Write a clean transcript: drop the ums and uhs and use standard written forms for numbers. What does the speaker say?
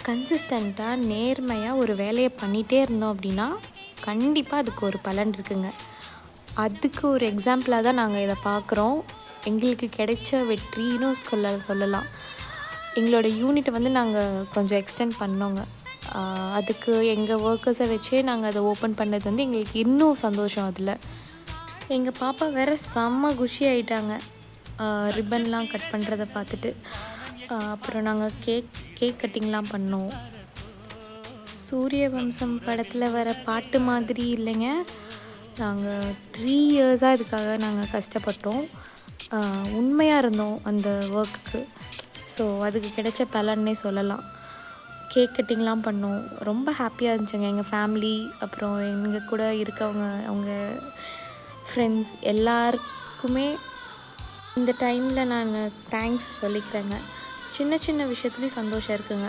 கன்சிஸ்டண்ட்டாக நேர்மையாக ஒரு வேலையை பண்ணிகிட்டே இருந்தோம் அப்படின்னா கண்டிப்பாக அதுக்கு ஒரு பலன் இருக்குங்க. அதுக்கு ஒரு எக்ஸாம்பிளாக தான் நாங்கள் இதை பார்க்குறோம். எங்களுக்கு கிடைச்ச வெற்றின்னு சொல்லலாம். எங்களோட யூனிட்டை வந்து நாங்கள் கொஞ்சம் எக்ஸ்டெண்ட் பண்ணோங்க. அதுக்கு எங்கள் ஒர்க்கர்ஸை வச்சே நாங்கள் அதை ஓப்பன் பண்ணது வந்து எங்களுக்கு இன்னும் சந்தோஷம். அதில் எங்கள் பாப்பா வேறு செம்ம குஷி ஆகிட்டாங்க ரிப்பன்லாம் கட் பண்ணுறதை பார்த்துட்டு. அப்புறம் நாங்கள் கேக் கட்டிங்லாம் பண்ணோம். சூரிய வம்சம் படத்தில் வர பாட்டு மாதிரி இல்லைங்க. நாங்கள் 3 இயர்ஸாக இதுக்காக நாங்கள் கஷ்டப்பட்டோம். உண்மையாக இருந்தோம் அந்த ஒர்க்குக்கு. ஸோ அதுக்கு கிடைச்ச பலன்னே சொல்லலாம். கேக் கட்டிங்லாம் பண்ணோம். ரொம்ப ஹாப்பியாக இருந்துச்சுங்க. எங்கள் ஃபேமிலி, அப்புறம் எங்கள் கூட இருக்கவங்க, அவங்க ஃப்ரெண்ட்ஸ் எல்லாருக்குமே இந்த டைமில் நான் தேங்க்ஸ் சொல்லிக்கிறேங்க. சின்ன சின்ன விஷயத்துலேயும் சந்தோஷம் இருக்குங்க.